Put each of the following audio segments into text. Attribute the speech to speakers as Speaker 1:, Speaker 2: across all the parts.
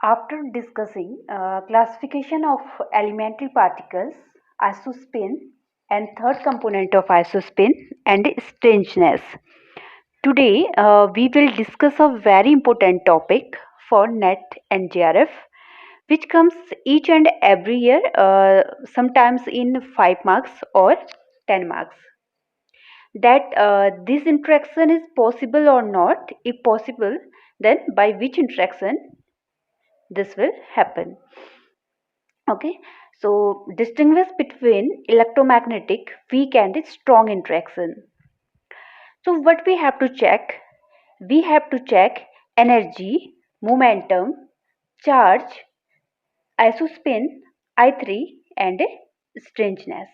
Speaker 1: After discussing classification of elementary particles, isospin, and third component of isospin and strangeness, today we will discuss a very important topic for NET and JRF, which comes each and every year, sometimes in 5 marks or 10 marks. That this interaction is possible or not. If possible, then by which interaction this will happen. Okay, so distinguish between electromagnetic weak and strong interaction. So what we have to check? We have to check energy, momentum, charge, isospin, I3, and strangeness.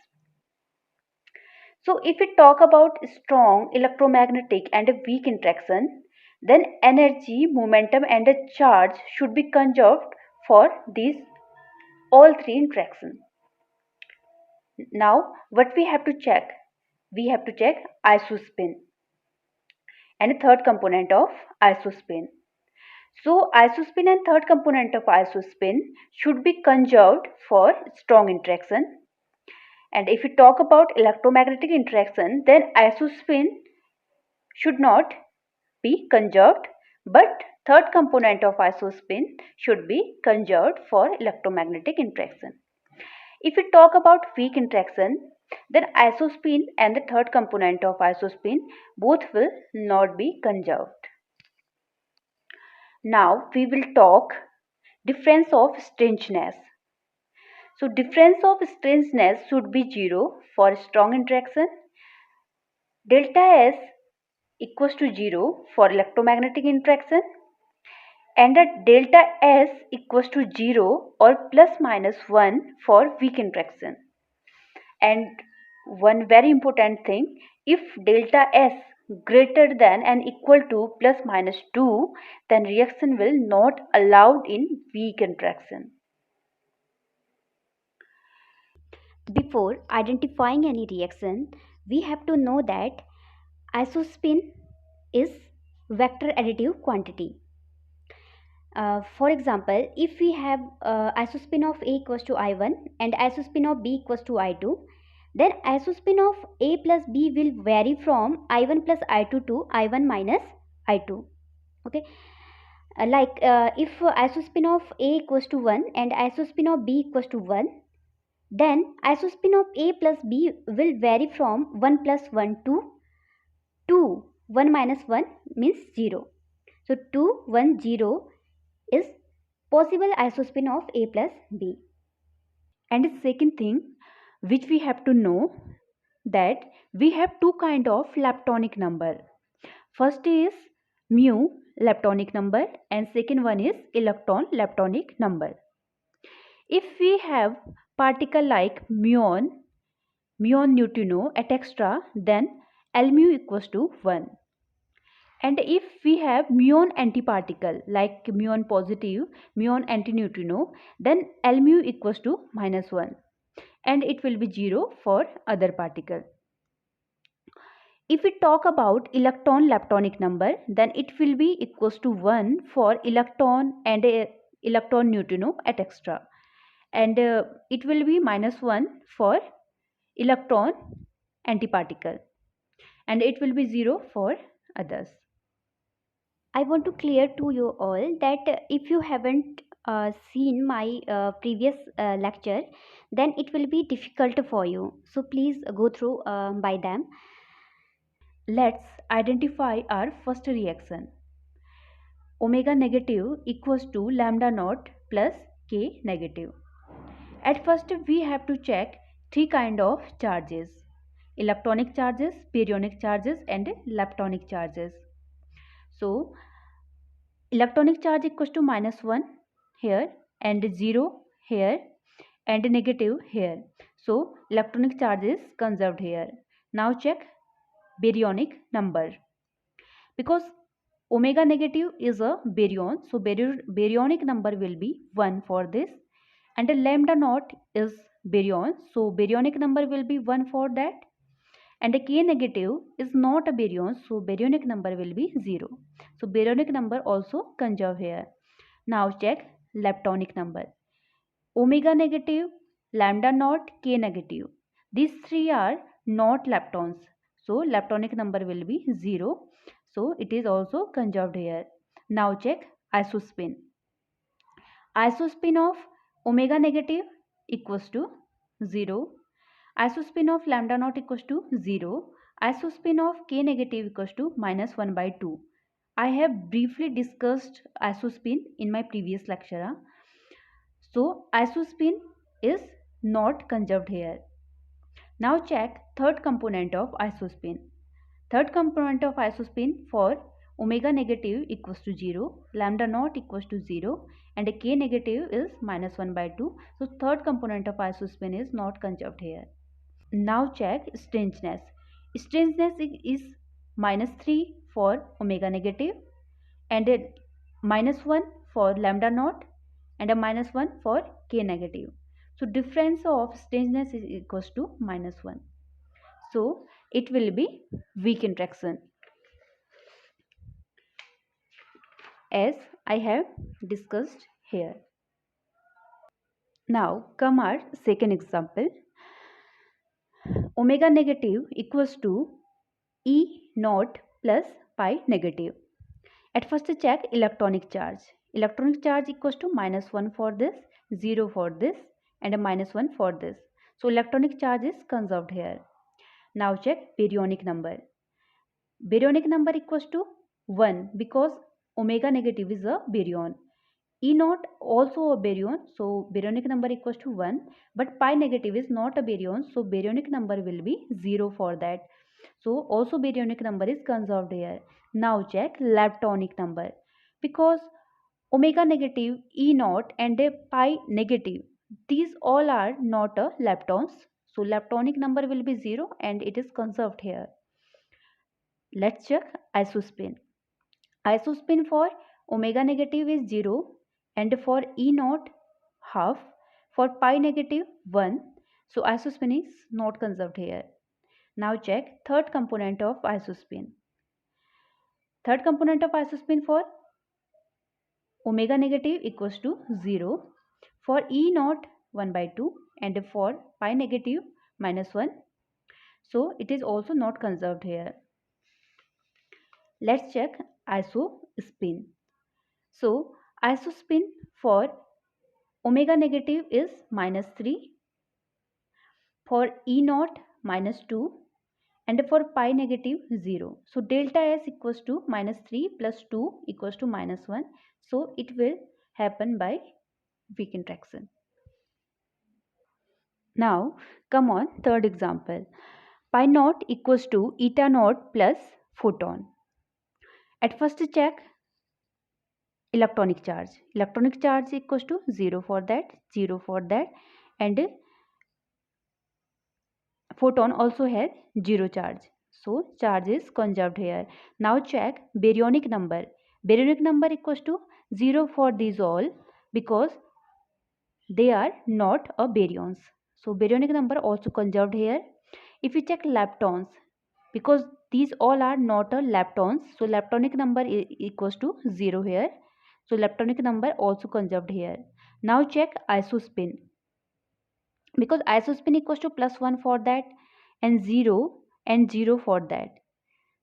Speaker 1: So if we talk about strong electromagnetic and a weak interaction, then energy, momentum, and a charge should be conserved for these all three interactions. Now, what we have to check? We have to check isospin and a third component of isospin. So, isospin and third component of isospin should be conserved for strong interaction. And if we talk about electromagnetic interaction, then isospin should not be conserved, but third component of isospin should be conserved for electromagnetic interaction. If we talk about weak interaction, then isospin and the third component of isospin both will not be conserved. Now we will talk difference of strangeness. So difference of strangeness should be 0 for strong interaction, delta S equals to 0 for electromagnetic interaction, and a delta S equals to 0 or plus minus 1 for weak interaction. And one very important thing, if delta S greater than and equal to plus minus 2, then reaction will not allowed in weak interaction.
Speaker 2: Before identifying any reaction, we have to know that isospin is vector additive quantity. For example, if we have isospin of A equals to I1 and isospin of B equals to I2, then isospin of A plus B will vary from I1 plus I2 to I1 minus I2. Okay, if isospin of A equals to 1 and isospin of B equals to 1, then isospin of A plus B will vary from 1 plus 1 to 2. 1 minus 1 means 0. So 2, 1, 0 is possible isospin of A plus B.
Speaker 1: And the second thing which we have to know, that we have two kind of leptonic number. First is mu leptonic number and second one is electron leptonic number. If we have particle like muon neutrino at extra, then L mu equals to 1. And if we have muon antiparticle like muon positive, muon antineutrino, then L mu equals to minus 1. And it will be 0 for other particle. If we talk about electron leptonic number, then it will be equals to 1 for electron and electron neutrino at extra. And it will be minus 1 for electron antiparticle. And it will be 0 for others.
Speaker 2: I want to clear to you all that if you haven't seen my previous lecture, then it will be difficult for you. So please go through by them.
Speaker 1: Let's identify our first reaction. Omega negative equals to lambda naught plus K negative. At first we have to check three kind of charges: electronic charges, baryonic charges, and leptonic charges. So electronic charge equals to minus 1 here and 0 here and negative here. So electronic charge is conserved here. Now check baryonic number. Because omega negative is a baryon, so baryonic number will be 1 for this, and a lambda naught is baryon, so baryonic number will be 1 for that, and a K negative is not a baryon, so baryonic number will be 0. So baryonic number also conserve here. Now check
Speaker 2: leptonic number. Omega negative, lambda naught, K negative. These three are not leptons. So leptonic number will be 0. So it is also conserved here. Now check isospin. Isospin of omega negative equals to 0. Isospin of lambda naught equals to 0. Isospin of K negative equals to minus 1 by 2. I have briefly discussed isospin in my previous lecture. So isospin is not conserved here. Now check third component of isospin. Third component of isospin for omega negative equals to 0, lambda naught equals to 0 and K negative is minus 1 by 2. So third component of isospin is not conserved here. Now check strangeness. Strangeness is minus 3 for omega negative and a minus 1 for lambda naught and a minus 1 for K negative. So difference of strangeness is equals to minus 1. So it will be weak interaction as I have discussed here. Now come our second example. Omega negative equals to E naught plus pi negative. At first check electronic charge. Electronic charge equals to minus 1 for this, 0 for this and a minus 1 for this. So electronic charge is conserved here. Now check baryonic number. Baryonic number equals to 1 because omega negative is a baryon. E naught also a baryon, so baryonic number equals to 1, but pi negative is not a baryon, so baryonic number will be 0 for that. So also baryonic number is conserved here. Now check leptonic number. Because omega negative, E naught and a pi negative, these all are not a leptons. So leptonic number will be 0 and it is conserved here. Let's check isospin. Isospin for omega negative is 0 and for E naught half, for pi negative 1. So isospin is not conserved here. Now check third component of isospin. Third component of isospin for omega negative equals to 0, for E naught 1 by 2 and for pi negative minus 1. So it is also not conserved here. Let's check isospin. So isospin for omega negative is minus 3, for E naught minus 2 and for pi negative 0. So delta S equals to minus 3 plus 2 equals to minus 1. So it will happen by weak interaction. Now come on third example. Pi naught equals to eta naught plus photon. At first check electronic charge. Electronic charge equals to 0 for that, 0 for that and photon also has 0 charge. So charge is conserved here. Now check baryonic number. Baryonic number equals to 0 for these all because they are not a baryons. So baryonic number also conserved here. If we check leptons, because these all are not a leptons, so leptonic number equals to 0 here. So leptonic number also conserved here. Now check isospin. Because isospin equals to plus 1 for that and 0 for that.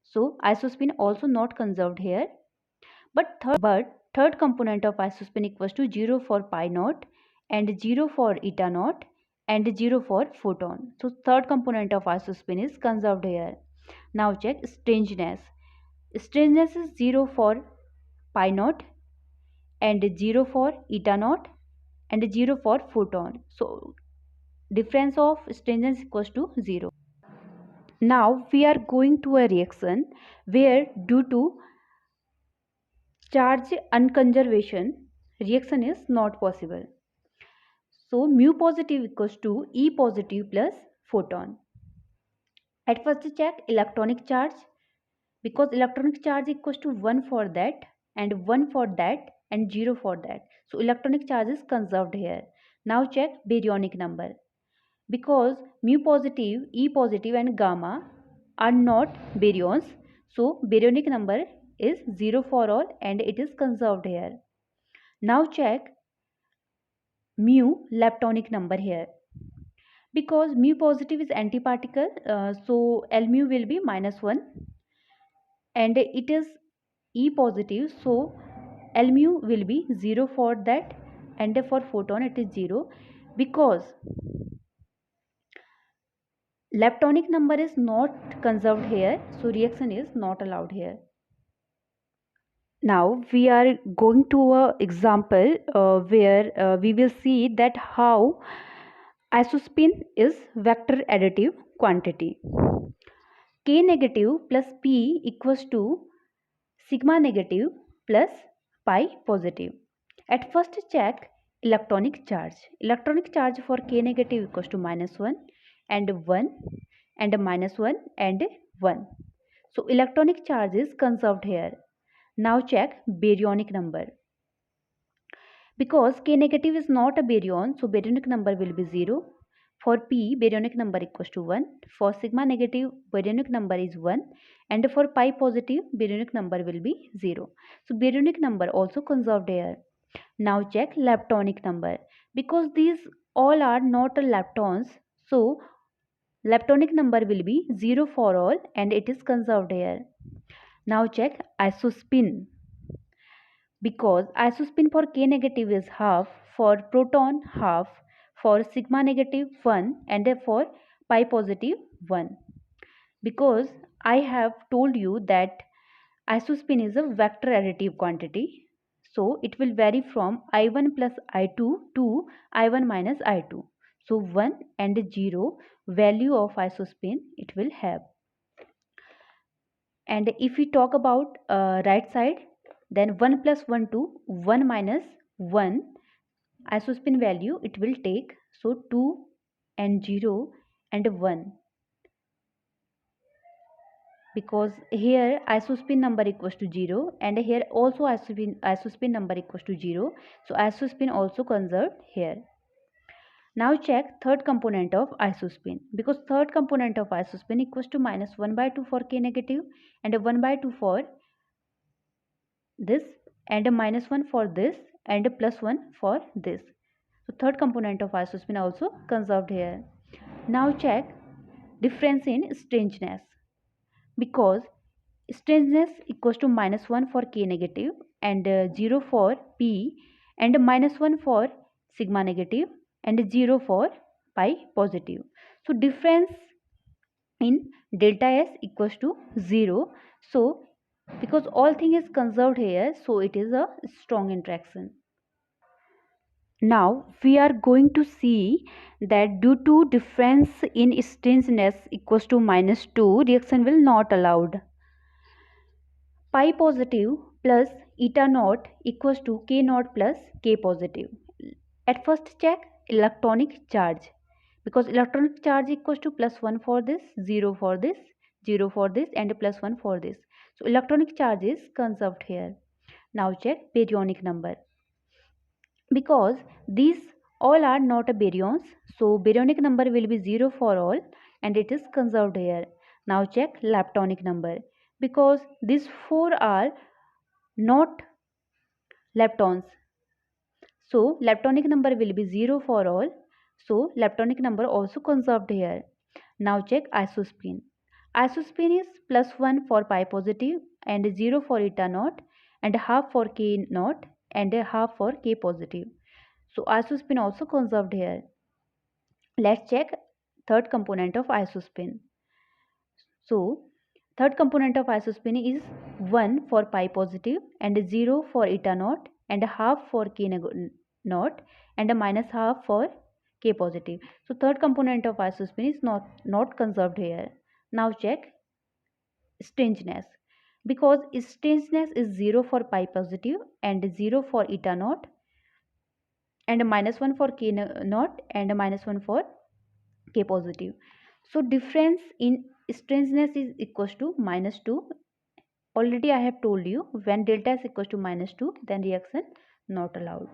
Speaker 2: So isospin also not conserved here. But third component of isospin equals to 0 for pi naught and 0 for eta naught and 0 for photon. So third component of isospin is conserved here. Now check strangeness. Strangeness is 0 for pi naught and 0 for eta naught and 0 for photon. So difference of strangeness equals to 0. Now we are going to a reaction where due to charge unconservation reaction is not possible. So mu positive equals to E positive plus photon. At first check electronic charge, because electronic charge equals to 1 for that and 1 for that and 0 for that. So electronic charge is conserved here. Now check baryonic number. Because mu positive, E positive and gamma are not baryons, so baryonic number is 0 for all and it is conserved here. Now check
Speaker 1: mu leptonic number here. Because mu positive is antiparticle, so L mu will be -1, and it is E positive, so L mu will be 0 for that, and for photon it is 0. Because leptonic number is not conserved here, so reaction is not allowed here. Now we are going to a example where we will see that how isospin is vector additive quantity. K negative plus P equals to sigma negative plus pi positive. At first check electronic charge. Electronic charge for K negative equals to -1 and 1 and -1 and 1. So electronic charge is conserved here. Now check baryonic number. Because K negative is not a baryon, so baryonic number will be 0. For P, baryonic number equals to 1. For sigma negative, baryonic number is 1. And for pi positive, baryonic number will be 0. So baryonic number also conserved here. Now check leptonic number. Because these all are not leptons, so leptonic number will be 0 for all and it is conserved here. Now check isospin. Because isospin for K negative is half, for proton half, for sigma negative 1 and for pi positive 1. Because I have told you that isospin is a vector additive quantity, so it will vary from I1 plus I2 to I1 minus I2. So 1 and 0 value of isospin it will have. And if we talk about right side, then 1 plus 1 to 1 minus 1 isospin value it will take. So 2 and 0 and 1. Because here isospin number equals to 0 and here also isospin number equals to 0. So isospin also conserved here. Now check third component of isospin. Because third component of isospin equals to -1/2 for K negative and 1/2 for this and -1 for this and +1 for this. So third component of isospin also conserved here. Now check difference in strangeness. Because strangeness equals to -1 for K negative and 0 for P and -1 for sigma negative and 0 for pi positive. So difference in delta S equals to 0. So because all thing is conserved here, so it is a strong interaction. Now we are going to see that due to difference in strangeness equals to -2, reaction will not allowed. Pi positive plus eta naught equals to K naught plus K positive. At first check electronic charge. Because electronic charge equals to +1 for this, 0 for this, 0 for this and +1 for this. So electronic charge is conserved here. Now check baryonic number. Because these all are not baryons, so baryonic number will be 0 for all and it is conserved here. Now check leptonic number. Because these four are not leptons, so leptonic number will be 0 for all, so leptonic number also conserved here. Now check isospin. Isospin is +1 for pi positive and 0 for eta naught and half for K naught and half for K positive. So isospin also conserved here. Let's check third component of isospin. So third component of isospin is 1 for pi positive and 0 for eta naught and half for K naught and -half for K positive. So third component of isospin is not conserved here. Now check strangeness. Because strangeness is 0 for pi positive and 0 for eta naught and -1 for K naught and -1 for K positive. So difference in strangeness is equals to -2. Already I have told you when delta is equals to -2 then reaction not allowed.